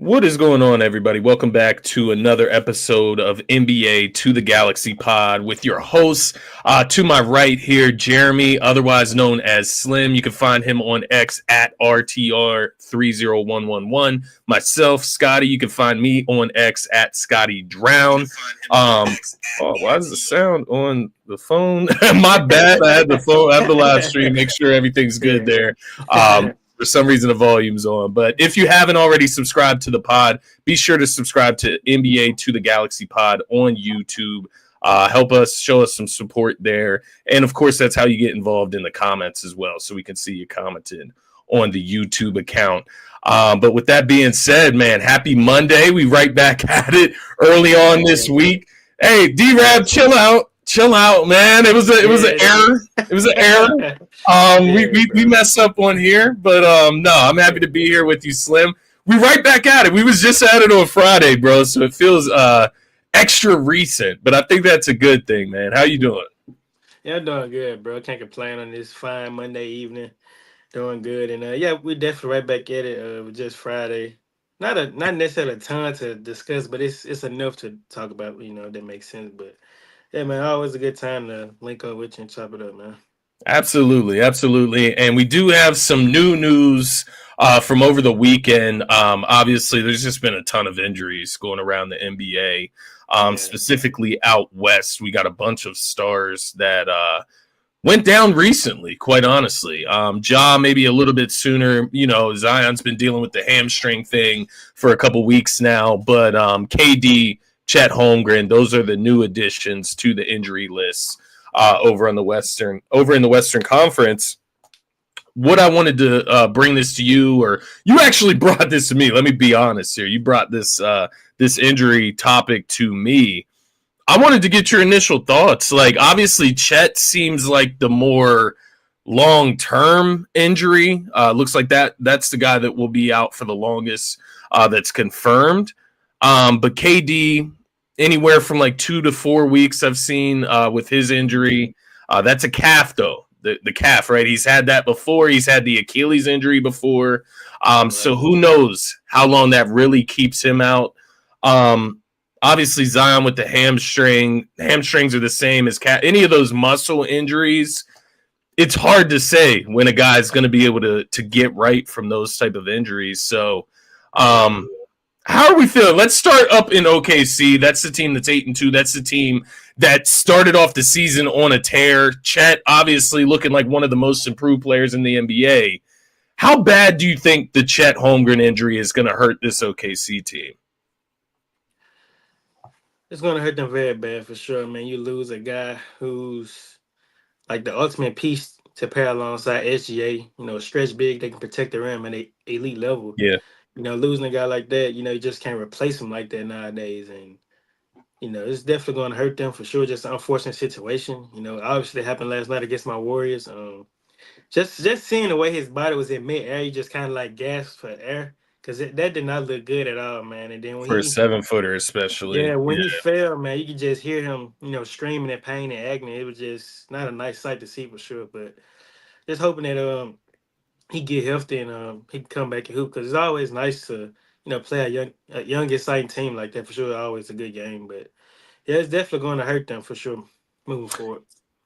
What is going on, everybody? Welcome back to another episode of NBA to the Galaxy Pod with your hosts. To my right here, Jeremy, otherwise known as Slim. You can find him on X at RTR30111. Myself, Scotty. You can find me on X at Scotty Drown. Why is the sound on the phone? My bad. I had the phone. I have the live stream. Make sure everything's good there. For some reason, the volume's on. But if you haven't already subscribed to the pod, be sure to subscribe to NBA to the Galaxy Pod on YouTube. Help us, show us some support there. And, of course, that's how you get involved in the comments as well, so we can see you commented on the YouTube account. But with that being said, man, happy Monday. We right back at it early on this week. Hey, D-Rab, chill out. Chill out, man. It was an error. It was an error. We messed up on here, but no, I'm happy to be here with you, Slim. We right back at it. We was just at it on Friday, bro, so it feels extra recent, but I think that's a good thing, man. How you doing? Yeah, I'm doing good, bro. Can't complain on this fine Monday evening. Doing good, and yeah, we're definitely right back at it with just Friday. Not necessarily a ton to discuss, but it's enough to talk about. That makes sense, but. Yeah, man, always a good time to link up with you and chop it up, man. Absolutely, absolutely. And we do have some new news from over the weekend. Obviously, there's just been a ton of injuries going around the NBA, specifically out west. We got a bunch of stars that went down recently, quite honestly. Ja maybe a little bit sooner. Zion's been dealing with the hamstring thing for a couple weeks now, but KD, Chet Holmgren, those are the new additions to the injury list over in the Western Conference. What I wanted to bring this to you, or you actually brought this to me. Let me be honest here. You brought this injury topic to me. I wanted to get your initial thoughts. Like, obviously, Chet seems like the more long-term injury. Looks like that's the guy that will be out for the longest. That's confirmed. But KD, anywhere from like 2 to 4 weeks I've seen with his injury. That's a calf, though. The calf, right? He's had that before. He's had the Achilles injury before. So who knows how long that really keeps him out. Obviously, Zion with the hamstring. Hamstrings are the same as calf. Any of those muscle injuries, it's hard to say when a guy's going to be able to get right from those type of injuries. So, how are we feeling? Let's start up in OKC. That's the team that's 8-2. That's the team that started off the season on a tear. Chet, obviously, looking like one of the most improved players in the NBA. How bad do you think the Chet Holmgren injury is going to hurt this OKC team? It's going to hurt them very bad for sure, man. You lose a guy who's like the ultimate piece to pair alongside SGA. Stretch big, they can protect the rim at an elite level. Yeah. Losing a guy like that, you just can't replace him like that nowadays. And, it's definitely going to hurt them for sure. Just an unfortunate situation. Obviously it happened last night against my Warriors. Just seeing the way his body was in mid-air, you just kind of like gasped for air because that did not look good at all, man. And then when for a 7-footer especially. Yeah, when he fell, man, you could just hear him, screaming in pain and agony. It was just not a nice sight to see for sure. But just hoping that he get healthy and he can come back and hoop, because it's always nice to play a young exciting team like that for sure. Always a good game, but yeah, it's definitely going to hurt them for sure moving forward.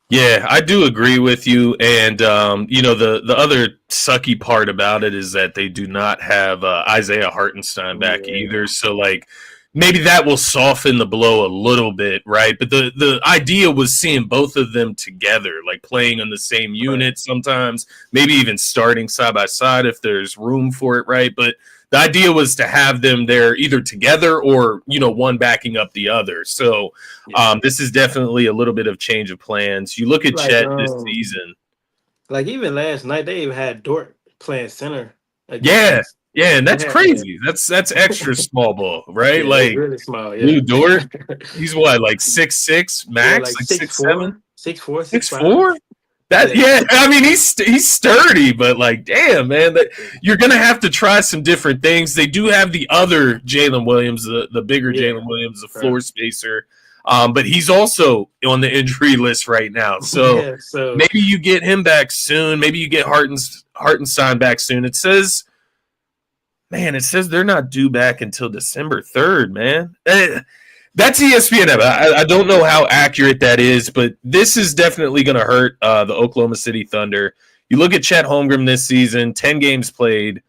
Yeah, I do agree with you, and the other sucky part about it is that they do not have Isaiah Hartenstein back either. So like, maybe that will soften the blow a little bit, right? But the idea was seeing both of them together, like playing on the same unit sometimes, maybe even starting side by side if there's room for it, right? But the idea was to have them there either together or, one backing up the other. So this is definitely a little bit of change of plans. You look at Chet this season. Like even last night, they even had Dort playing center. Yeah, and that's crazy. That's extra small ball, right? Yeah, like really small. Yeah. Lou Dort, he's what, like 6'6" max, like 6'7", 6'4", 6'4". I mean, he's sturdy, but like, damn, man, you're gonna have to try some different things. They do have the other Jalen Williams, the bigger Jalen Williams, the floor spacer, but he's also on the injury list right now. So, maybe you get him back soon. Maybe you get Hartenstein back soon. It says Man, it says they're not due back until December 3rd, man. That's ESPN. I don't know how accurate that is, but this is definitely going to hurt the Oklahoma City Thunder. You look at Chet Holmgren this season, 10 games played,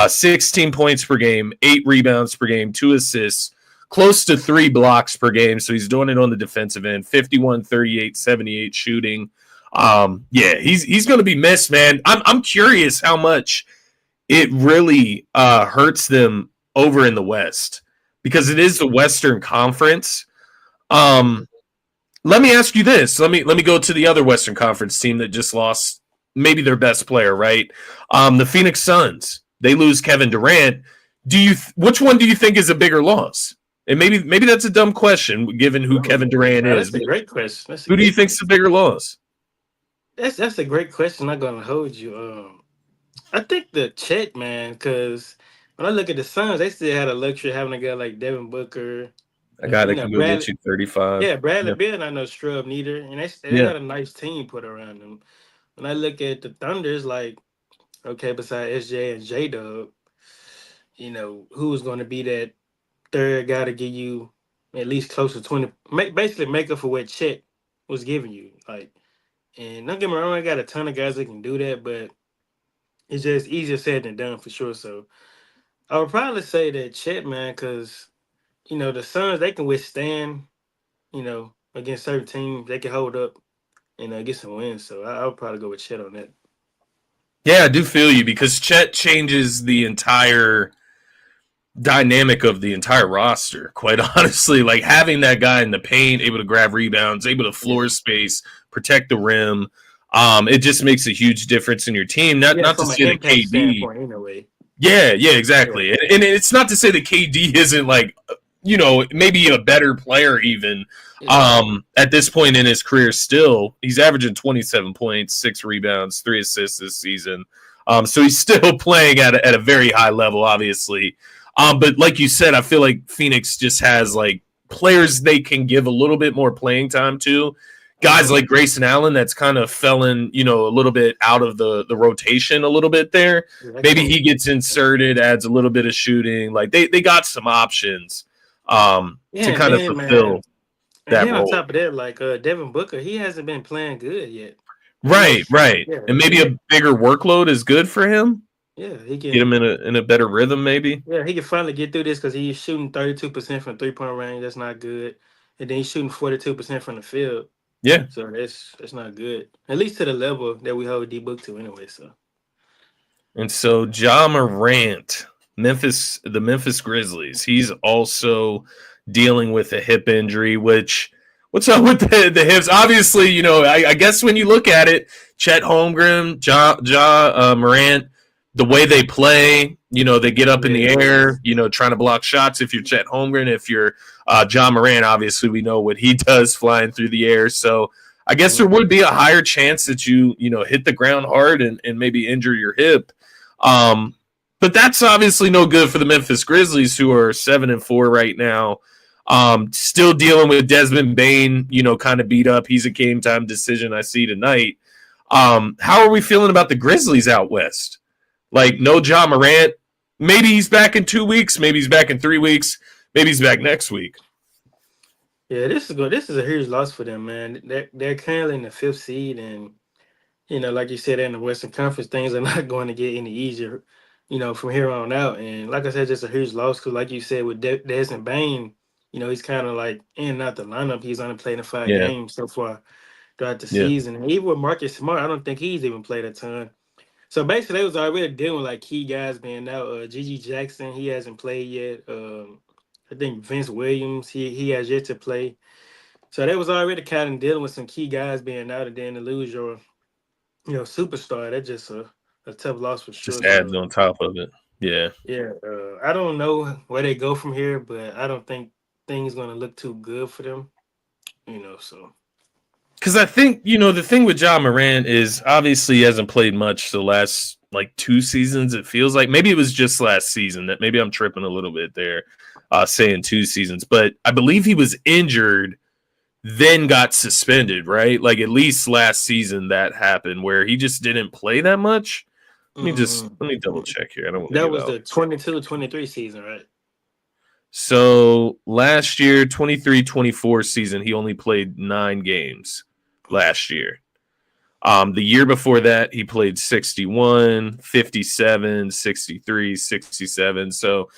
16 points per game, 8 rebounds per game, 2 assists, close to 3 blocks per game. So he's doing it on the defensive end, 51, 38, 78 shooting. He's going to be missed, man. I'm curious how much it really hurts them over in the West, because it is the Western Conference. Let me ask you this. Let me go to the other Western Conference team that just lost maybe their best player, right? The Phoenix Suns. They lose Kevin Durant. Which one do you think is a bigger loss? And maybe that's a dumb question given who Kevin Durant is. That's a great question. Who do you think's the bigger loss? That's a great question. I'm not gonna hold you. I think the Chet, man, because when I look at the Suns, they still had a luxury of having a guy like Devin Booker. A guy that can go get you 35. Yeah, Bradley Beal, not no scrub neither. And they got a nice team put around them. When I look at the Thunder, it's like, okay, besides SJ and J-Dub, who's going to be that third guy to give you at least close to 20, basically make up for what Chet was giving you. And don't get me wrong, I got a ton of guys that can do that, but it's just easier said than done for sure. So I would probably say that Chet, man, because the Suns, they can withstand, against certain teams. They can hold up and get some wins. So I would probably go with Chet on that. Yeah, I do feel you, because Chet changes the entire dynamic of the entire roster, quite honestly. Like, having that guy in the paint, able to grab rebounds, able to floor space, protect the rim, it just makes a huge difference in your team. Not to say that KD. Anyway. Yeah, exactly. Yeah. And it's not to say that KD isn't maybe a better player even. At this point in his career still. He's averaging 27 points, 6 rebounds, 3 assists this season. So he's still playing at a very high level, obviously. But like you said, I feel like Phoenix just has players they can give a little bit more playing time to. Guys like Grayson Allen, that's kind of fell in, a little bit out of the rotation a little bit there. Maybe he gets inserted, adds a little bit of shooting. They got some options to kind of fulfill that role. On top of that, Devin Booker, he hasn't been playing good yet. Right. Yeah, and maybe a bigger workload is good for him. Yeah, he can get him in a better rhythm, maybe. Yeah, he can finally get through this, because he's shooting 32% from 3-point range. That's not good. And then he's shooting 42% from the field. Yeah. So that's not good. At least to the level that we hold D-Book to anyway. And so Ja Morant, the Memphis Grizzlies, he's also dealing with a hip injury, which what's up with the hips? Obviously, I guess when you look at it, Chet Holmgren, Ja Morant, the way they play, they get up in the air, trying to block shots. If you're Chet Holmgren, if you're Ja Morant, obviously we know what he does flying through the air. So I guess there would be a higher chance that you hit the ground hard and maybe injure your hip. But that's obviously no good for the Memphis Grizzlies, who are 7-4 right now. Still dealing with Desmond Bane, kind of beat up. He's a game time decision I see tonight. How are we feeling about the Grizzlies out west? No Ja Morant. Maybe he's back in 2 weeks. Maybe he's back in 3 weeks. Maybe he's back next week. Yeah, this is good. This is a huge loss for them, man. They're currently in the 5th seed, and like you said, in the Western Conference, things are not going to get any easier, from here on out. And like I said, just a huge loss, because like you said, with Desmond Bane, he's kind of in and out the lineup. He's only played in 5 games so far throughout the season. And even with Marcus Smart, I don't think he's even played a ton. So basically, they was already dealing with key guys being out. Gigi Jackson, he hasn't played yet. I think Vince Williams, he has yet to play. So they was already kind of dealing with some key guys being out, and then to lose your, superstar, that's just a tough loss for sure. Just adds on top of it. Yeah. Yeah. I don't know where they go from here, but I don't think things going to look too good for them. So. Because I think, the thing with Ja Morant is obviously he hasn't played much the last 2 seasons. It feels like maybe it was just last season that maybe I'm tripping a little bit there, saying 2 seasons. But I believe he was injured, then got suspended, right? At least last season that happened where he just didn't play that much. Mm-hmm. let me double check here. I don't want to That give was out. the 22-23 season, right? So last year, 23-24 season, he only played 9 games last year. The year before that, he played 61, 57, 63, 67. So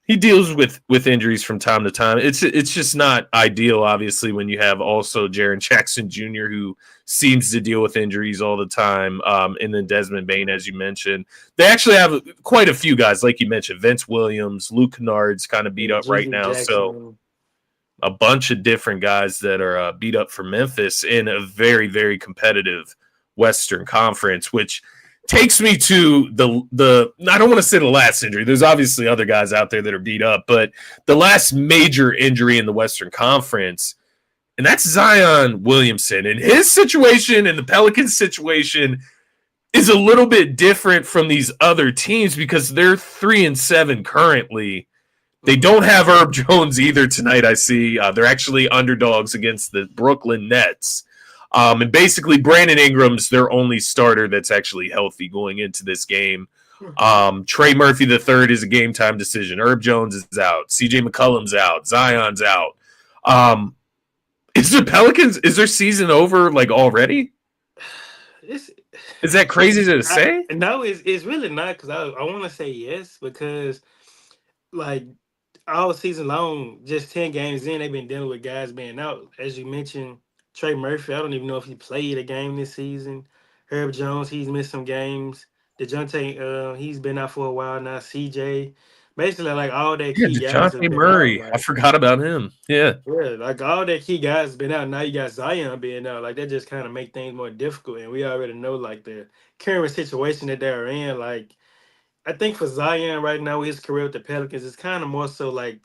he deals with injuries from time to time. It's just not ideal, obviously, when you have also Jaren Jackson Jr., who seems to deal with injuries all the time, and then Desmond Bane, as you mentioned. They actually have quite a few guys, like you mentioned. Vince Williams, Luke Kennard's kind of beat up right G.G. now, so Jackson. a bunch of different guys that are beat up for Memphis in a very, very competitive Western Conference, which takes me to the I don't want to say the last injury. There's obviously other guys out there that are beat up, but the last major injury in the Western Conference, and that's Zion Williamson. And his situation and the Pelicans situation is a little bit different from these other teams because they're 3-7 currently. They don't have Herb Jones either tonight, I see. They're actually underdogs against the Brooklyn Nets. And basically, Brandon Ingram's their only starter that's actually healthy going into this game. Trey Murphy III is a game time decision. Herb Jones is out. CJ McCollum's out. Zion's out. Is the Pelicans, is their season over like already? It's, Is that crazy to say? no, it's really not because I want to say yes because like all season long, just 10 games in, they've been dealing with guys being out. As you mentioned, Trey Murphy, I don't even know if he played a game this season. Herb Jones, he's missed some games. DeJounte, he's been out for a while now. CJ, basically like all their Yeah, key guys have DeJounte been out. Murray. I Like, forgot about him. Yeah. yeah, like all their key guys been out. Now you got Zion being out. Like that just kind of make things more difficult. And we already know like the current situation that they're in. Like I think for Zion right now, his career with the Pelicans is kind of more so like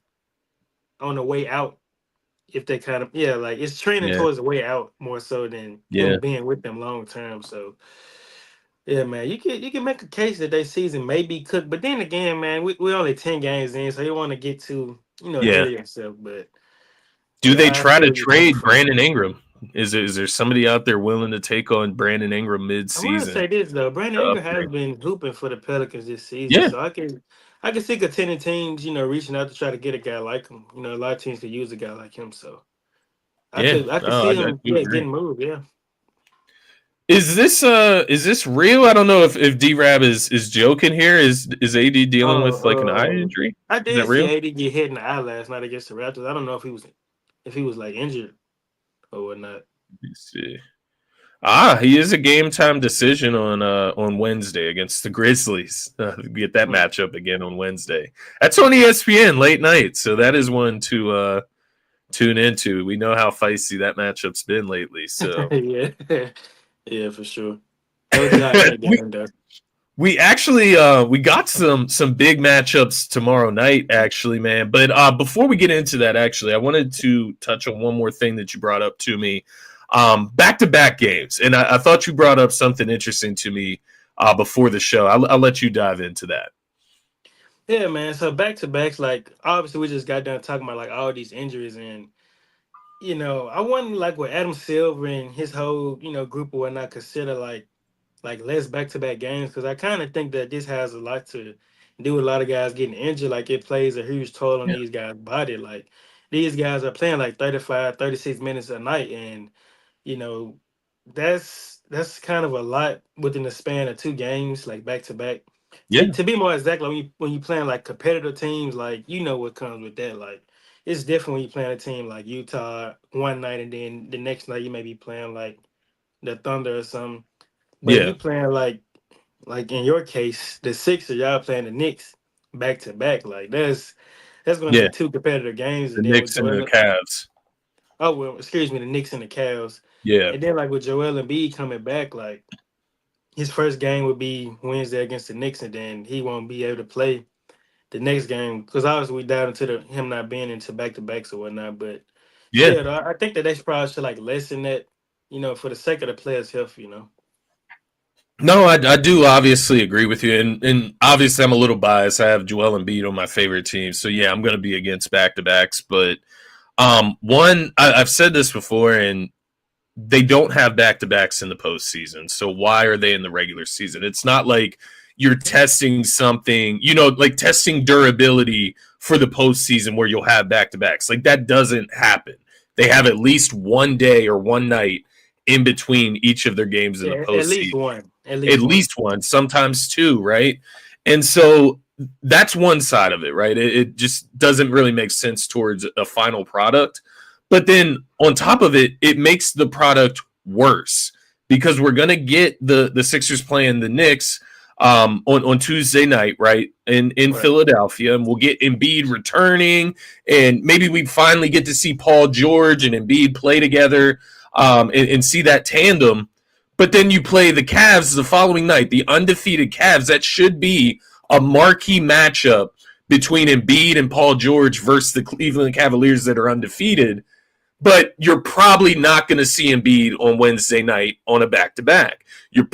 on the way out. If they kind of like it's trending Yeah. towards the way out more so than Yeah. him being with them long term. So yeah, man, you can make a case that their season may be cooked, but then again, man, we only 10 games in, so you want to get to ahead Yeah. of yourself. But Do they I try feel to where you're coming trade from. Brandon Ingram? Is there somebody out there willing to take on Brandon Ingram I want to mid-season say this though, Brandon to Ingram has upgrade? been hooping for the Pelicans this season, Yeah, so I can see contending teams, reaching out to try to get a guy like him. A lot of teams could use a guy like him, so yeah. I could No, see I him, do agree. getting moved. Yeah. Is this real? I don't know if D Rab is joking here. Is AD dealing with like an eye injury? I Is that did see real? AD get hit in the eye last night against the Raptors. I don't know if he was like injured or whatnot. Let me see. He is a game time decision on Wednesday against the Grizzlies. Get that Hmm. matchup again on Wednesday. That's on ESPN late night, so that is one to tune into. We know how feisty that matchup's been lately. So Yeah, yeah, for sure. No job in that we game though. we actually we got some big matchups tomorrow night, actually, man. But before we get into that, actually, I wanted to touch on one more thing that you brought up to me. Back-to-back games, and I thought you brought up something interesting to me before the show. I'll let you dive into that. Yeah, man. So back to backs, like obviously we just got done talking about like all these injuries and I wouldn't like what Adam Silver and his whole group or whatnot consider like less back to back games because I kind of think that this has a lot to do with a lot of guys getting injured. Like it plays a huge toll on Yeah, these guys' body. Like these guys are playing like 35, 36 minutes a night, and you know that's kind of a lot within the span of 2 games, like back to back. To, yeah, to be more exact, like when you playing like competitive teams, like what comes with that. Like it's different when you playing a team like Utah one night and then the next night you may be playing like the Thunder or something. But if yeah, you playing like in your case, the Sixers, y'all playing the Knicks back to back, like that's going to yeah. be 2 competitive games, The and then with Knicks and the Joel, Cavs. oh well, excuse me, the Knicks and the Cavs, Yeah, and then like with Joel Embiid coming back, like his first game would be Wednesday against the Knicks, and then he won't be able to play the next game because obviously we dive into him not being into back to backs or whatnot. But yeah. still, though, I think that they probably should like lessen that, for the sake of the players' health. No, I do obviously agree with you, and obviously I'm a little biased. I have Joel Embiid on my favorite team, so yeah, I'm going to be against back to backs. But one, I've said this before, and they don't have back-to-backs in the postseason. So why are they in the regular season? It's not like you're testing something, like testing durability for the postseason where you'll have back-to-backs. Like that doesn't happen. They have at least one day or one night in between each of their games in the postseason. At least one. At least one, sometimes two, right? And so that's one side of it, right? It just doesn't really make sense towards a final product. But then on top of it, it makes the product worse because we're going to get the Sixers playing the Knicks on Tuesday night, right, in right. Philadelphia, and we'll get Embiid returning, and maybe we finally get to see Paul George and Embiid play together and see that tandem. But then you play the Cavs the following night, the undefeated Cavs. That should be a marquee matchup between Embiid and Paul George versus the Cleveland Cavaliers that are undefeated. But you're probably not going to see Embiid on Wednesday night on a back-to-back. You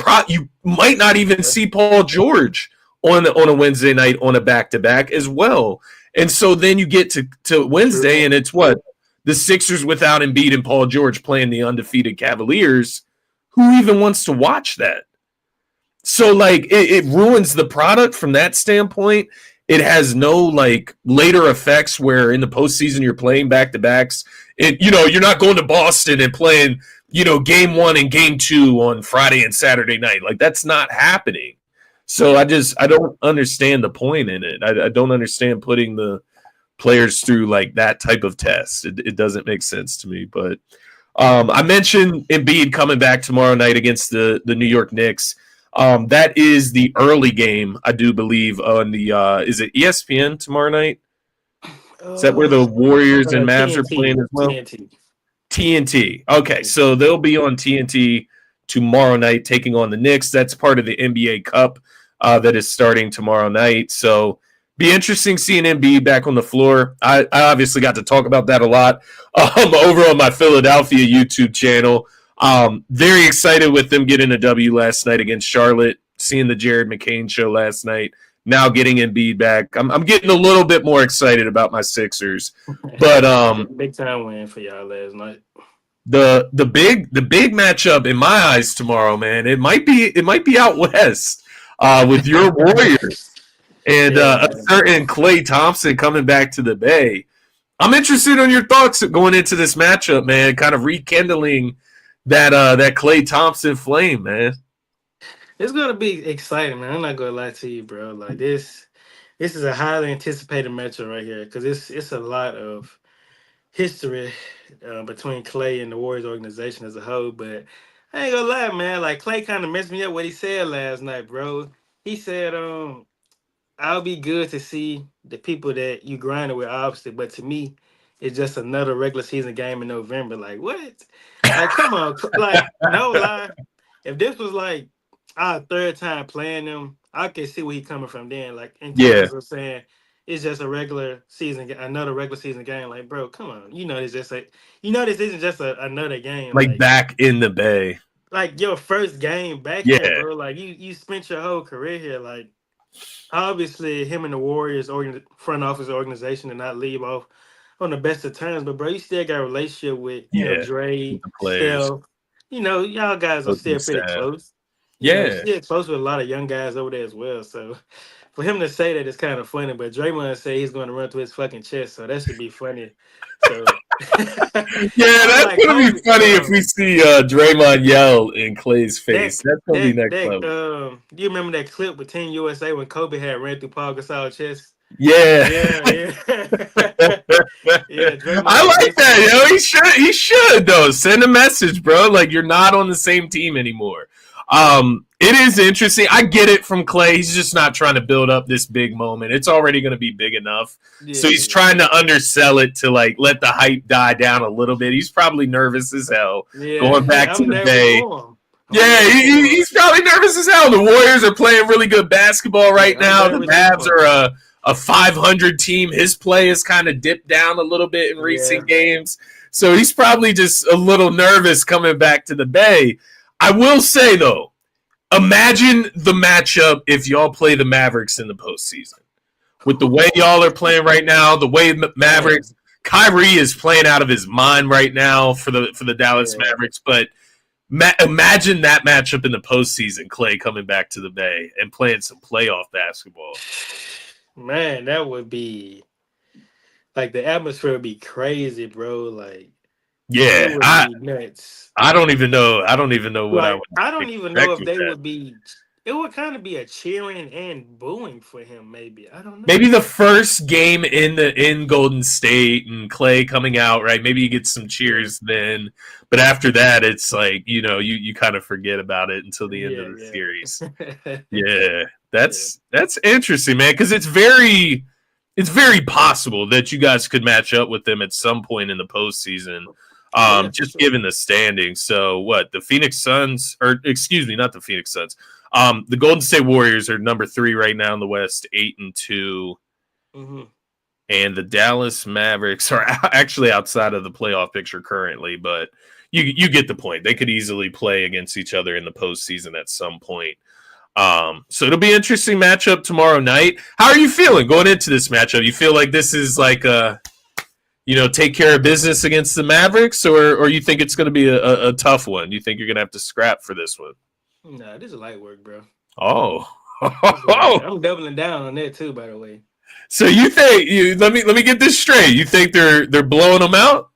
might not even see Paul George on a Wednesday night on a back-to-back as well. And so then you get to Wednesday, and it's what? The Sixers without Embiid and Paul George playing the undefeated Cavaliers. Who even wants to watch that? So, like, it ruins the product from that standpoint. It has no, like, later effects where in the postseason you're playing back-to-backs. You're not going to Boston and playing, game 1 and game 2 on Friday and Saturday night. Like, that's not happening. So I don't understand the point in it. I don't understand putting the players through, like, that type of test. It doesn't make sense to me. But I mentioned Embiid coming back tomorrow night against the New York Knicks. That is the early game, I do believe, on the is it ESPN tomorrow night? Is that where the Warriors and Mavs are playing as well? TNT. Okay, so they'll be on TNT tomorrow night taking on the Knicks. That's part of the NBA Cup that is starting tomorrow night. So be interesting seeing Embiid back on the floor. I obviously got to talk about that a lot over on my Philadelphia YouTube channel. Very excited with them getting a W last night against Charlotte, seeing the Jared McCain show last night. Now getting Embiid back, I'm getting a little bit more excited about my Sixers. But big time win for y'all last night. The big matchup in my eyes tomorrow, man. It might be out west with your Warriors and a certain Klay Thompson coming back to the Bay. I'm interested in your thoughts going into this matchup, man. Kind of rekindling that Klay Thompson flame, man. It's gonna be exciting, man. I'm not gonna lie to you, bro. Like this is a highly anticipated matchup right here because it's a lot of history between Klay and the Warriors organization as a whole. But I ain't gonna lie, man. Like Klay kind of messed me up what he said last night, bro. He said, "I'll be good to see the people that you grinded with, obviously, but to me, it's just another regular season game in November." Like what? Like come on, like no lie. If this was like our third time playing them, I can see where he's coming from then. Like in terms of saying it's just a regular season, another regular season game. Like, bro, come on. This isn't just another game. Like back in the Bay. Like your first game back here, bro. Like you spent your whole career here. Like obviously him and the Warriors front office organization did not leave off on the best of terms, but bro, you still got a relationship with Dre, Steph. Y'all guys are still pretty close. Still close with a lot of young guys over there as well. So for him to say that is kind of funny, but Draymond say he's going to run through his fucking chest, so that should be funny. So that's gonna be funny if we see Draymond yell in Klay's face. That's gonna be next level. Do you remember that clip with Team USA when Kobe had ran through Paul Gasol's chest? Yeah. I like that, yo. He should though. Send a message, bro. Like you're not on the same team anymore. It is interesting. I get it from Klay. He's just not trying to build up this big moment. It's already going to be big enough. So he's trying to undersell it to like let the hype die down a little bit. He's probably nervous as hell going back to the Bay. He's probably nervous as hell. The Warriors are playing really good basketball right now. The Mavs are a 500 team. His play has kind of dipped down a little bit in recent games. So he's probably just a little nervous coming back to the Bay. I will say, though, imagine the matchup if y'all play the Mavericks in the postseason. With the way y'all are playing right now, the way Mavericks Kyrie is playing out of his mind right now for the Dallas Mavericks, but imagine that matchup in the postseason, Klay coming back to the Bay and playing some playoff basketball. Man, that would be like the atmosphere would be crazy, bro. Like, it would be nuts. I don't even know. I don't even know what like, I would. I don't even know if they would be. It would kind of be a cheering and booing for him. Maybe I don't know. Maybe the first game in Golden State and Klay coming out, right? Maybe you get some cheers then, but after that, it's like you kind of forget about it until the end of the series. Yeah, that's interesting, man, because it's very possible that you guys could match up with them at some point in the postseason. Just given the standings. So what the Phoenix Suns, or excuse me, not the Phoenix Suns. The Golden State Warriors are number 3 right now in the West, 8-2. Mm-hmm. And the Dallas Mavericks are actually outside of the playoff picture currently, but you get the point. They could easily play against each other in the postseason at some point. So it'll be an interesting matchup tomorrow night. How are you feeling going into this matchup? You feel like this is like take care of business against the Mavericks, or you think it's going to be a tough one? You think you're going to have to scrap for this one? Nah, this is light work, bro. Oh. I'm doubling down on that too, by the way. So you think let me get this straight. You think they're blowing them out?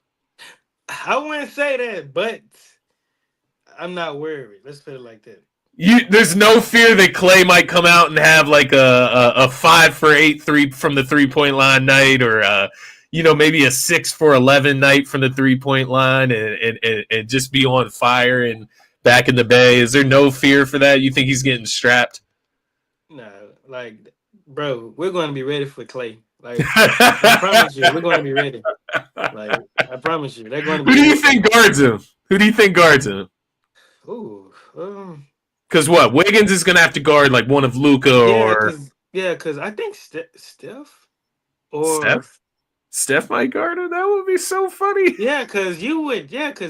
I wouldn't say that, but I'm not worried. Let's put it like that. There's no fear that Klay might come out and have like a 5 for 8 from the 3-point line night, or maybe a 6 for 11 night from the 3-point line, and just be on fire and back in the Bay. Is there no fear for that? You think he's getting strapped? No, like, bro, we're going to be ready for Klay. Like, I promise you, we're going to be ready. Like, I promise you, they're going to be. Who do you think guards him? Ooh, because what, Wiggins is going to have to guard like one of Luka because I think Steph Steph might guard him. That would be so funny. Yeah, because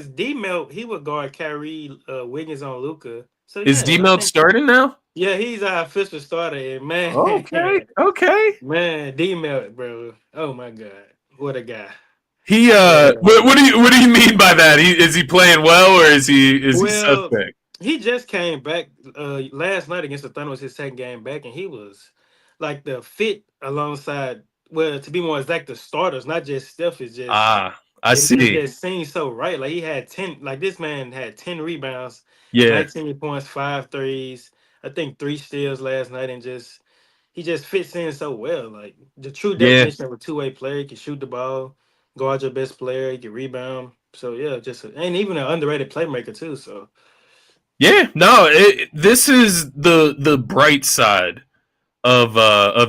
D-Melt, he would guard Kyrie, Wiggins on Luka. So is D-Melt starting now? Yeah, he's our official starter, and man. Okay. Man, D-Melt, bro. Oh my God, what a guy. He what do you mean by that? Is he playing well, or is he suspect? He just came back last night against the Thunder. Was his second game back, and he was like the fit alongside. Well, to be more exact, the starters, not just Steph. Is just I see. He just seems so right. Like he had 10. Like this man had 10 rebounds. Yeah, 19 points, 5 threes. I think 3 steals last night, and he just fits in so well. Like the true definition of a two-way player. He can shoot the ball, guard your best player, he can rebound. So yeah, and even an underrated playmaker too. So yeah, no, this is the bright side of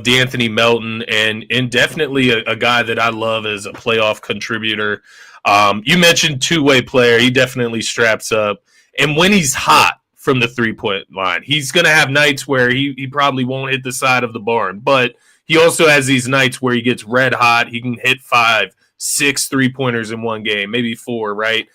D'Anthony Melton, and definitely a guy that I love as a playoff contributor. You mentioned two-way player. He definitely straps up, and when he's hot from the 3-point line, he's going to have nights where he probably won't hit the side of the barn, but he also has these nights where he gets red hot. He can hit 5, 6 3-pointers in one game, maybe 4, right?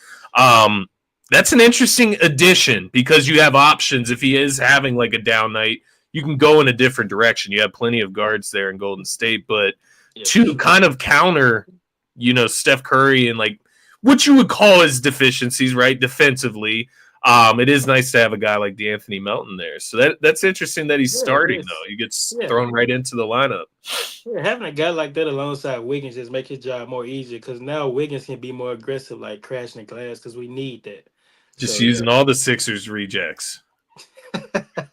That's an interesting addition because you have options. If he is having like a down night, you can go in a different direction. You have plenty of guards there in Golden State, but to kind of counter, Steph Curry and like what you would call his deficiencies, right? Defensively, it is nice to have a guy like D'Anthony Melton there. So that's interesting that he's starting though. He gets thrown right into the lineup. Yeah, having a guy like that alongside Wiggins just make his job more easier because now Wiggins can be more aggressive, like crashing the glass, because we need that. Just using all the Sixers rejects.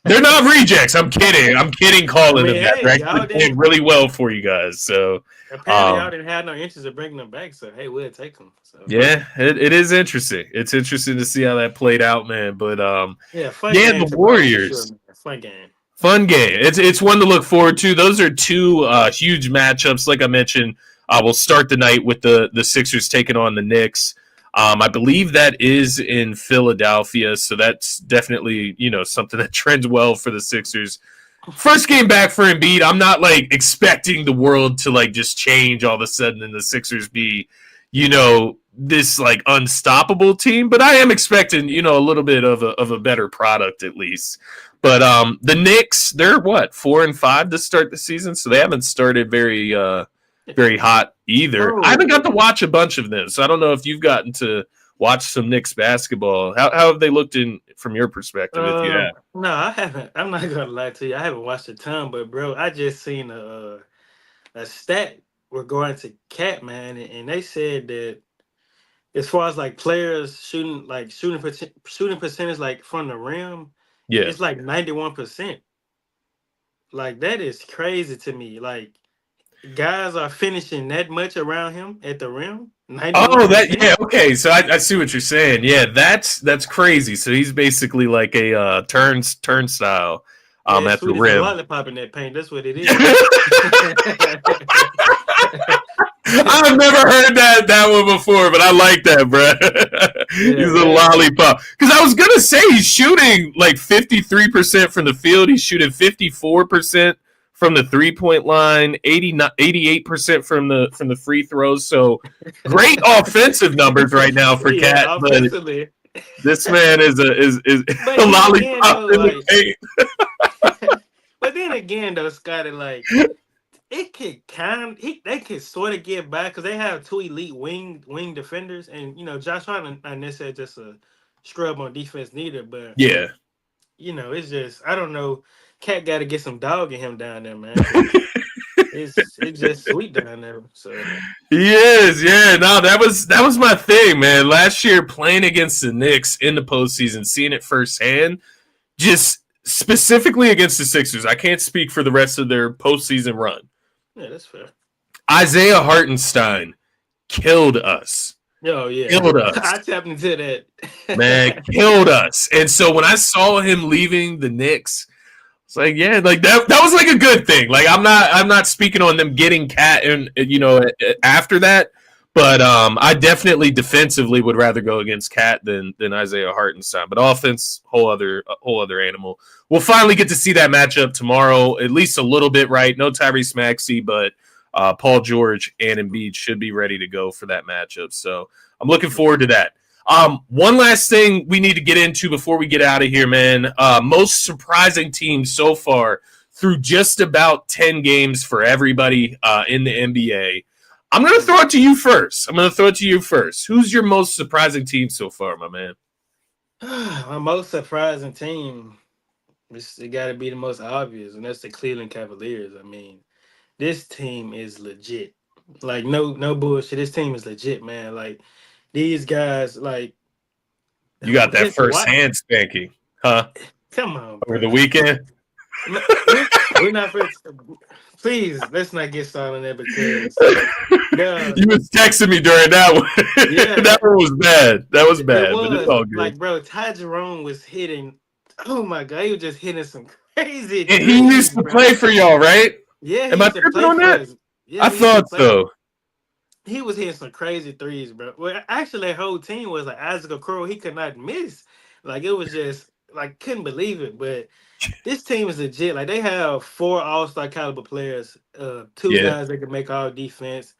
They're not rejects. I'm kidding. Calling them that. They're actually playing really well for you guys. So apparently y'all didn't have no interest in bringing them back. So hey, we'll take them. So yeah, it is interesting. It's interesting to see how that played out, man. But fun game the Warriors. Fun game. Fun game. It's one to look forward to. Those are two huge matchups. Like I mentioned, we'll start the night with the Sixers taking on the Knicks. I believe that is in Philadelphia, so that's definitely, something that trends well for the Sixers. First game back for Embiid. I'm not like expecting the world to like just change all of a sudden and the Sixers be, this like unstoppable team, but I am expecting, a little bit of a better product at least. But the Knicks, they're what, 4-5 to start the season, so they haven't started very very hot either. I haven't got to watch a bunch of this. So I don't know if you've gotten to watch some Knicks basketball. How have they looked in from your perspective, if you have? No, I haven't. I'm not gonna lie to you. I haven't watched a ton, but bro, I just seen a stat regarding to Cat, man, and they said that as far as like players shooting percentage like from the rim, Yeah. it's like 91%. Like that is crazy to me. Like guys are finishing that much around him at the rim. Oh, 91%. okay. So I see what you're saying. Yeah, that's crazy. So he's basically like a turnstile Yeah, at the sweet as a rim. lollipop in that paint. That's what it is. I've never heard that one before, but I like that, bro. Yeah, He's a man. lollipop. Because I was gonna say he's shooting like 53% from the field. He's shooting 54% from the 3-point line, 88% from the free throws. So great offensive numbers right now for Cat. Offensively. This man is But a lollipop in the paint. But then again, though, Scotty, like it could they could sort of get back because they have two elite wing defenders, and Josh Hart not necessarily just a scrub on defense neither, but Yeah. It's just I don't know. Cat got to get some dog in him down there, man. It's just sweet down there. So he is, yeah. No, that was my thing, man. Last year playing against the Knicks in the postseason, seeing it firsthand, just specifically against the Sixers. I can't speak for the rest of their postseason run. Yeah, that's fair. Isaiah Hartenstein killed us. Oh yeah, killed us. I tapped into that. Man, killed us. And so when I saw him leaving the Knicks, it's like, yeah, like that was like a good thing. Like I'm not speaking on them getting Cat and after that, but I definitely defensively would rather go against Cat than Isaiah Hartenstein. But offense, whole other animal. We'll finally get to see that matchup tomorrow, at least a little bit, right? No Tyrese Maxey, but Paul George and Embiid should be ready to go for that matchup. So I'm looking forward to that. One last thing we need to get into before we get out of here, man. Most surprising team so far through just about 10 games for everybody in the NBA. I'm going to throw it to you first. Who's your most surprising team so far, my man? My most surprising team, it got to be the most obvious, and that's the Cleveland Cavaliers. I mean, this team is legit. Like, no bullshit. This team is legit, man. Like, these guys, like... You got that first-hand spanking, huh? Come on, over the weekend? We're not first... Please, let's not get started on that because... You was texting me during that one. Yeah, that one was bad. That was bad, but it's all good. Like, bro, Ty Jerome was hitting... Oh, my God. He was just hitting some crazy... And he used to play for y'all, right? Yeah. Am I tripping on that? Yeah, I thought so. He was hitting some crazy threes, bro. Well, actually, that whole team was like Isaac Okoro. He could not miss. Like, it was just, like, couldn't believe it. But this team is legit. Like, they have 4 all-star caliber players, 2 guys that can make all defense.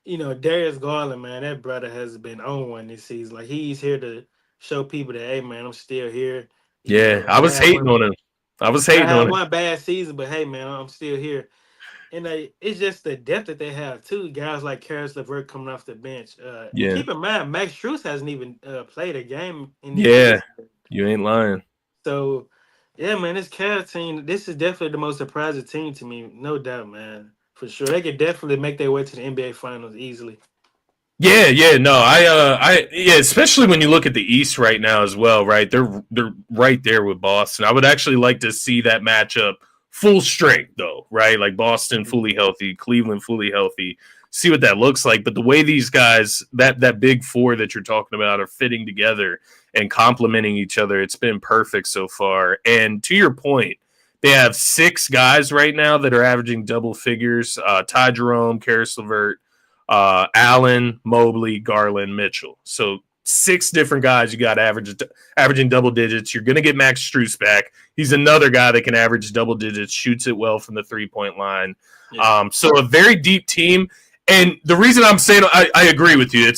Darius Garland, man, that brother has been on one this season. Like, he's here to show people that, hey, man, I'm still here. I was hating on him. I had one bad season, but, hey, man, I'm still here. And it's just the depth that they have, too. Guys like Karis LeVert coming off the bench. Keep in mind, Max Strus hasn't even played a game. You ain't lying. So, yeah, man, this Cavs team, this is definitely the most surprising team to me. No doubt, man. For sure. They could definitely make their way to the NBA Finals easily. Especially when you look at the East right now as well, right? They're right there with Boston. I would actually like to see that matchup full strength, though, right? Like Boston fully healthy, Cleveland fully healthy. See what that looks like. But the way these guys, that big 4 that you're talking about, are fitting together and complementing each other, it's been perfect so far. And to your point, they have 6 guys right now that are averaging double figures. Ty Jerome, Karis LeVert, Allen, Mobley, Garland, Mitchell. So 6 different guys you got averaging double digits. You're going to get Max Strus back. He's another guy that can average double digits, shoots it well from the 3-point line. Yeah. So a very deep team. And the reason I'm saying I agree with you,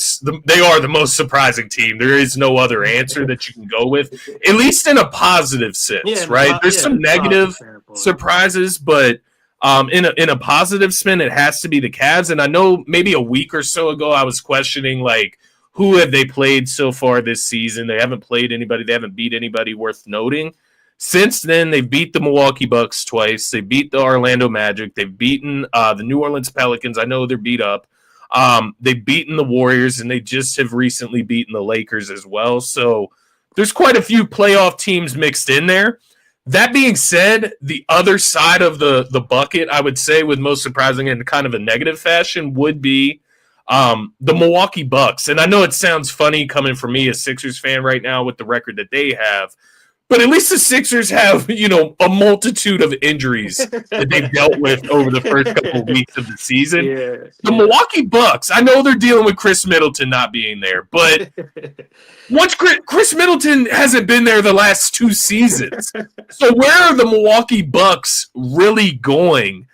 they are the most surprising team. There is no other answer that you can go with, at least in a positive sense, right? There's some negative surprises, but In a positive spin, it has to be the Cavs. And I know maybe a week or so ago, I was questioning like who have they played so far this season. They haven't played anybody. They haven't beat anybody worth noting. Since then, they beat the Milwaukee Bucks twice. They beat the Orlando Magic. They've beaten the New Orleans Pelicans. I know they're beat up. They've beaten the Warriors, and they just have recently beaten the Lakers as well. So there's quite a few playoff teams mixed in there. That being said, the other side of the bucket, I would say, with most surprising in kind of a negative fashion, would be the Milwaukee Bucks. And I know it sounds funny coming from me, a Sixers fan right now, with the record that they have. But at least the Sixers have, a multitude of injuries that they've dealt with over the first couple of weeks of the season. The Milwaukee Bucks, I know they're dealing with Chris Middleton not being there, but once Chris Middleton hasn't been there the last 2 seasons. So where are the Milwaukee Bucks really going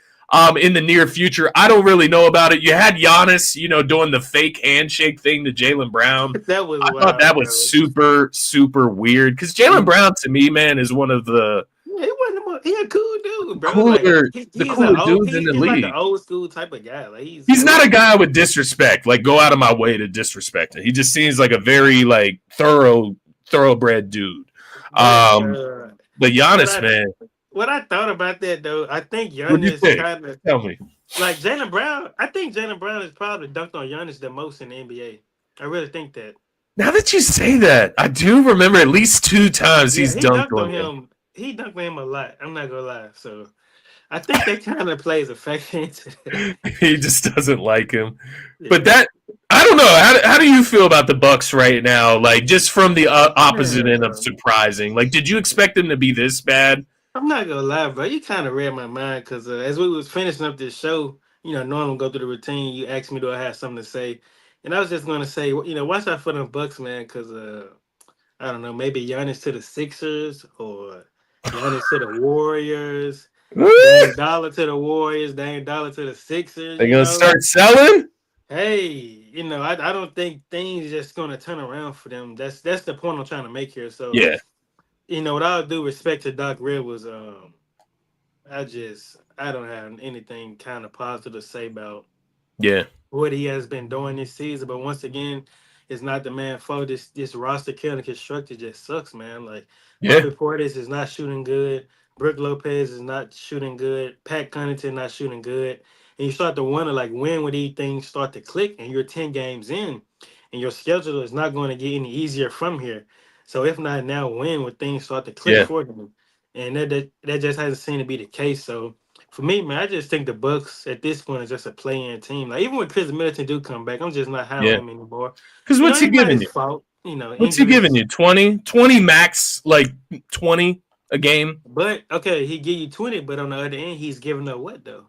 in the near future? I don't really know about it. You had Giannis, doing the fake handshake thing to Jaylen Brown. That was I thought that was super, super weird because Jaylen Brown, to me, man, is one of the he a cool dude, bro. cooler He's dudes in the league. Like the old school type of guy. Like he's not a guy with disrespect. Like go out of my way to disrespect him. He just seems like a very thoroughbred dude. But Giannis, man. What I thought about that though, I think Giannis kind of tell me like Jaylen Brown. I think Jaylen Brown has probably dunked on Giannis the most in the NBA. I really think that. Now that you say that, I do remember at least 2 times he's dunked on him. He dunked on him a lot. I'm not gonna lie. So I think that kind of plays a factor into that. He just doesn't like him. But that I don't know. How do you feel about the Bucks right now? Like just from the opposite end of surprising. Like, did you expect them to be this bad? I'm not gonna lie, bro. You kind of read my mind because as we was finishing up this show, normally go through the routine. You asked me, do I have something to say? And I was just gonna say, watch out for them Bucks, man, because I don't know, maybe Giannis to the Sixers or Giannis to the Warriors. Dame Dollar to the Warriors, Dame Dollar to the Sixers. They're gonna start selling. Hey, I don't think things just gonna turn around for them. That's the point I'm trying to make here. So yeah. With all due respect to Doc Rivers, I don't have anything kind of positive to say about what he has been doing this season. But once again, it's not the man's fault. This roster kind of constructed just sucks, man. Like Bobby Portis is not shooting good. Brook Lopez is not shooting good. Pat Connaughton not shooting good. And you start to wonder, like, when would these things start to click? And you're 10 games in, and your schedule is not going to get any easier from here. So if not now, when would things start to click for them? And that just hasn't seemed to be the case. So for me, man, I just think the Bucks at this point is just a play-in team. Like even when Chris Middleton do come back, I'm just not high on him anymore. Because what's he giving you? Fault, what's he giving you? 20? 20 max, like 20 a game? But okay, he give you 20, but on the other end, he's giving up what though?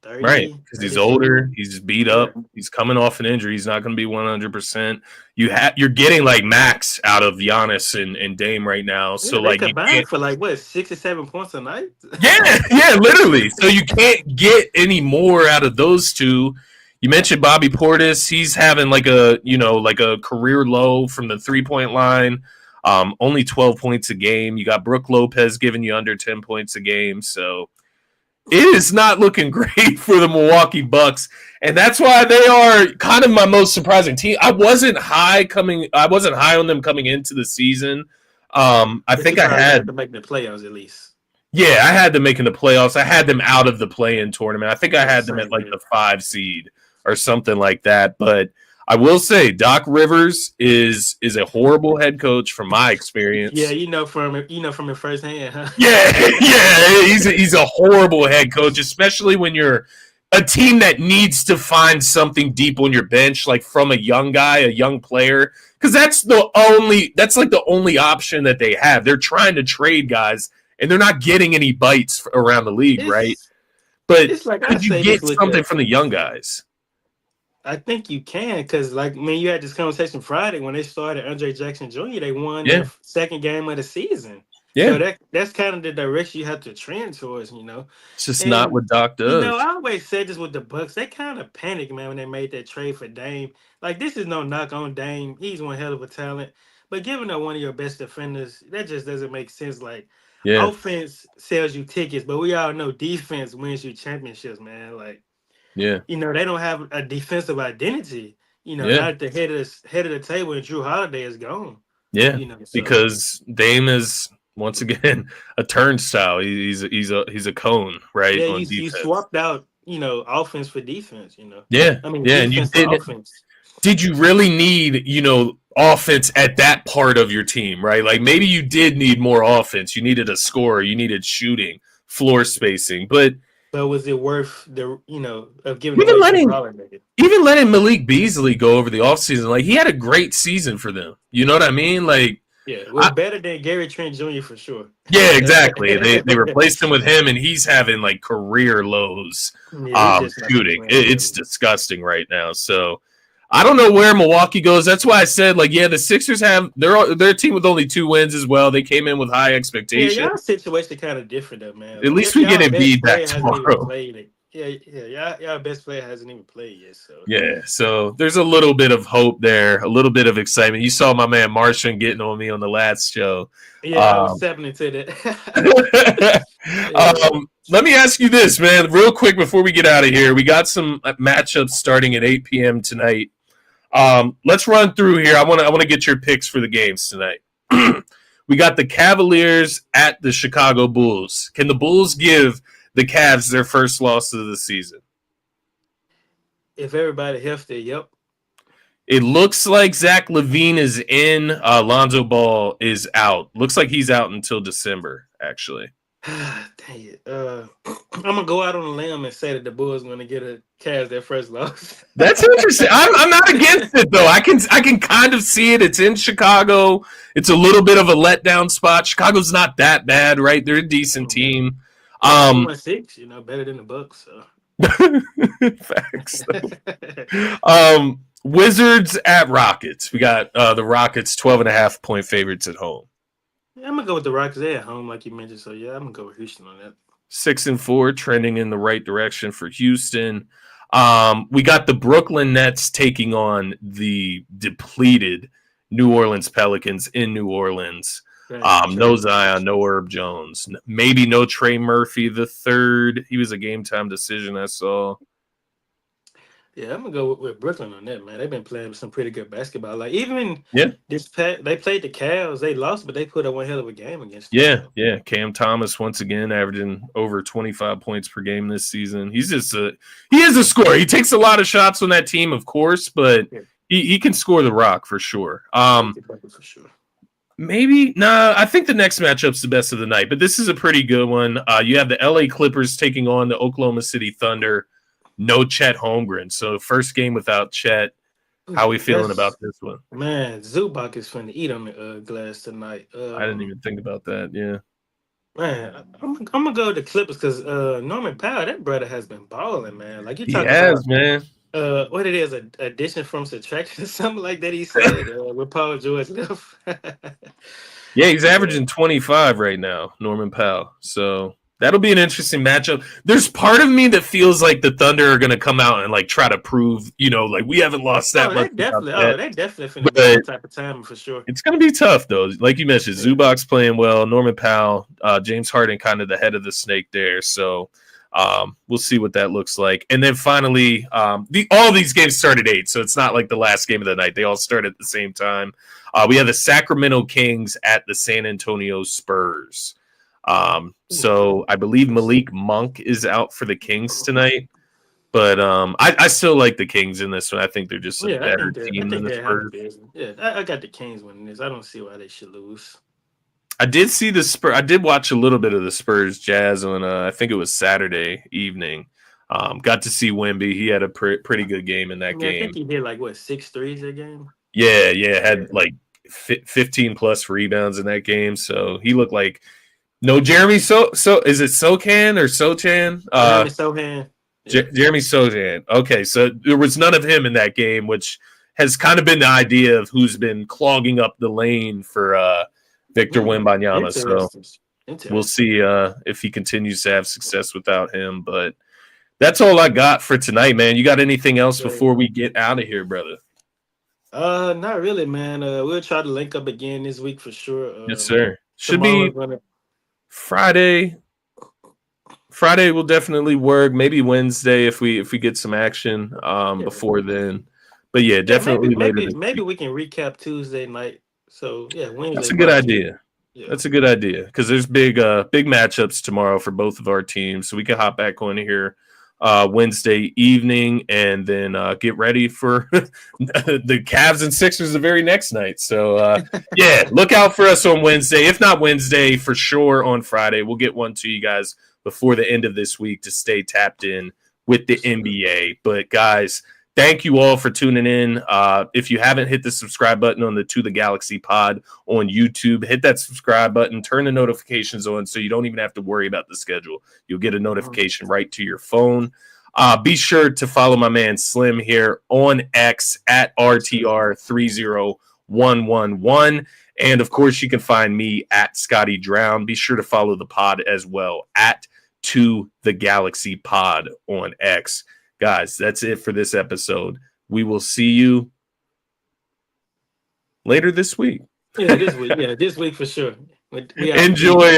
30, right, because he's older, he's beat up, he's coming off an injury, he's not going to be 100%. You're getting like max out of Giannis and Dame right now, so like you can't for like what 6 or 7 points a night. yeah, literally. So you can't get any more out of those two. You mentioned Bobby Portis; he's having like a career low from the 3-point line. Only 12 points a game. You got Brook Lopez giving you under 10 points a game, so. It is not looking great for the Milwaukee Bucks, and that's why they are kind of my most surprising team. I wasn't high on them coming into the season. I think I had to make the playoffs at least. Yeah, I had them making the playoffs. I had them out of the play-in tournament. I think I had them at like the 5 seed or something like that. But I will say Doc Rivers is a horrible head coach from my experience. Yeah, from it firsthand, huh? Yeah, he's a horrible head coach, especially when you're a team that needs to find something deep on your bench, like from a young guy, a young player, because that's like the only option that they have. They're trying to trade guys, and they're not getting any bites around the league, right? But could you get something from the young guys? I think you can, because you had this conversation Friday when they started Andre Jackson Jr. They won their second game of the season. Yeah, so that's kind of the direction you have to trend towards. It's just not what Doc does. I always said this with the Bucks. They kind of panicked, man, when they made that trade for Dame. Like, this is no knock on Dame. He's one hell of a talent. But giving up one of your best defenders, that just doesn't make sense. Like, Yeah. offense sells you tickets, but we all know defense wins you championships, man. Like, Yeah. they don't have a defensive identity. Yeah. Not at the head of the table, and Drew Holiday is gone. Yeah. So Because Dame is once again a turnstile. He's a cone, right, yeah, on you defense. swapped out, offense for defense. Yeah. I mean Yeah. And you defense for did. offense. Did you really need, offense at that part of your team, right? Like maybe you did need more offense. You needed a scorer, you needed shooting, floor spacing, but But was it worth of giving even away Drew letting Holiday? even letting Malik Beasley go over the offseason, like he had a great season for them. You know what I mean? Like Yeah, well, I, better than Gary Trent Jr. for sure. yeah, Yeah, exactly. They replaced him with him, and he's having like career lows he's just not the shooting. playing It's level. disgusting right now. So I don't know where Milwaukee goes. That's why I said, like, yeah, the Sixers have they're a team with only 2 wins as well. They came in with high Yeah, expectations. y'all situation kind of different though, man. At Like least we y'all get best Embiid back player hasn't even tomorrow. played it. Yeah, y'all best player hasn't even played yet. So Yeah, so there's a little bit of hope there, a little bit of excitement. You saw my man Martian getting on me on the last show. yeah, I was Um, stepping into that. Yeah. let me ask you this, man, real quick before we get out of here. We got some matchups starting at 8 p.m. tonight. Let's run through here. I want to get your picks for the games tonight. We got the Cavaliers at the Chicago Bulls. Can the Bulls give the Cavs their first loss of the season? If everybody healthy, yep. It looks like Zach LaVine is in. Lonzo Ball is out. Looks like he's out until December, actually. Dang it. I'm gonna go out on a limb and say that the Bulls gonna get a Cavs their first loss. That's interesting. I'm not against it though. I can kind of see it. It's in Chicago. It's a little bit of a letdown spot. Chicago's not that bad, right? They're a decent team. 2-6, better than the Bucks. So. Facts. Wizards at Rockets. We got the Rockets 12.5-point favorites at home. Yeah, I'm gonna go with the Rockets. They're at home, like you mentioned. So yeah, I'm gonna go with Houston on that. 6-4, trending in the right direction for Houston. We got the Brooklyn Nets taking on the depleted New Orleans Pelicans in New Orleans. No Zion, no Herb Jones, maybe no Trey Murphy the third. He was a game time decision, I saw. Yeah, I'm gonna go with Brooklyn on that, man. They've been playing some pretty good basketball. Like even Yeah, they played the Cavs. They lost, but they put up one hell of a game against them. yeah. Cam Thomas once again averaging over 25 points per game this season. He is a scorer. He takes a lot of shots on that team, of course, but he can score the rock for sure. For sure. Maybe I think the next matchup's the best of the night, but this is a pretty good one. You have the LA Clippers taking on the Oklahoma City Thunder. No Chet Holmgren, so first game without Chet. How are we feeling about this one? Man, Zubac is finna eat on the glass tonight. I didn't even think about that. Yeah, man, I'm gonna go with the Clippers because Norman Powell, that brother has been balling, man. Like you he talking has, about, man. What it is, addition from subtraction or something like that. He said with Paul George left. Yeah, he's averaging 25 right now, Norman Powell. So that'll be an interesting matchup. There's part of me that feels like the Thunder are going to come out and like try to prove, like we haven't lost that much. They definitely finna be that type of time for sure. It's going to be tough though. Like you mentioned, Zubac's playing well, Norman Powell, James Harden kind of the head of the snake there. So we'll see what that looks like. And then finally, all these games start at 8, so it's not like the last game of the night. They all start at the same time. We have the Sacramento Kings at the San Antonio Spurs. So I believe Malik Monk is out for the Kings tonight. But I still like the Kings in this one. I think they're just a better team than the Spurs. Yeah, I got the Kings winning this. I don't see why they should lose. I did see the Spurs. I did watch a little bit of the Spurs Jazz on I think it was Saturday evening. Got to see Wemby. He had a pretty good game in that game. I think he hit like 6 threes that game. Yeah, had like 15 plus rebounds in that game. So he looked like Jeremy. So is it Sohan or Sochan? Jeremy Sohan. Jeremy Sohan. Okay, so there was none of him in that game, which has kind of been the idea of who's been clogging up the lane for Victor Wembanyama. So we'll see if he continues to have success without him. But that's all I got for tonight, man. You got anything else before we get out of here, brother? Not really, man. We'll try to link up again this week for sure. Yes, sir. Should be Friday will definitely work. Maybe Wednesday if we get some action before then. But yeah, definitely later this maybe week. we can recap Tuesday night. So yeah, Wednesday. That's a good probably. idea. Yeah. That's a good idea because there's big matchups tomorrow for both of our teams, so we can hop back on here Wednesday evening and then get ready for the Cavs and Sixers the very next night. So yeah, look out for us on Wednesday. If not Wednesday, for sure on Friday. We'll get one to you guys before the end of this week to stay tapped in with the NBA. But guys, thank you all for tuning in. If you haven't hit the subscribe button on the To the Galaxy pod on YouTube, hit that subscribe button, turn the notifications on so you don't even have to worry about the schedule. You'll get a notification right to your phone. Be sure to follow my man Slim here on X at RTR30111. And of course, you can find me at Scotty Drown. Be sure to follow the pod as well at To the Galaxy pod on X. Guys, that's it for this episode. We will see you later this week. Yeah, this week. Yeah, this week for sure. Enjoy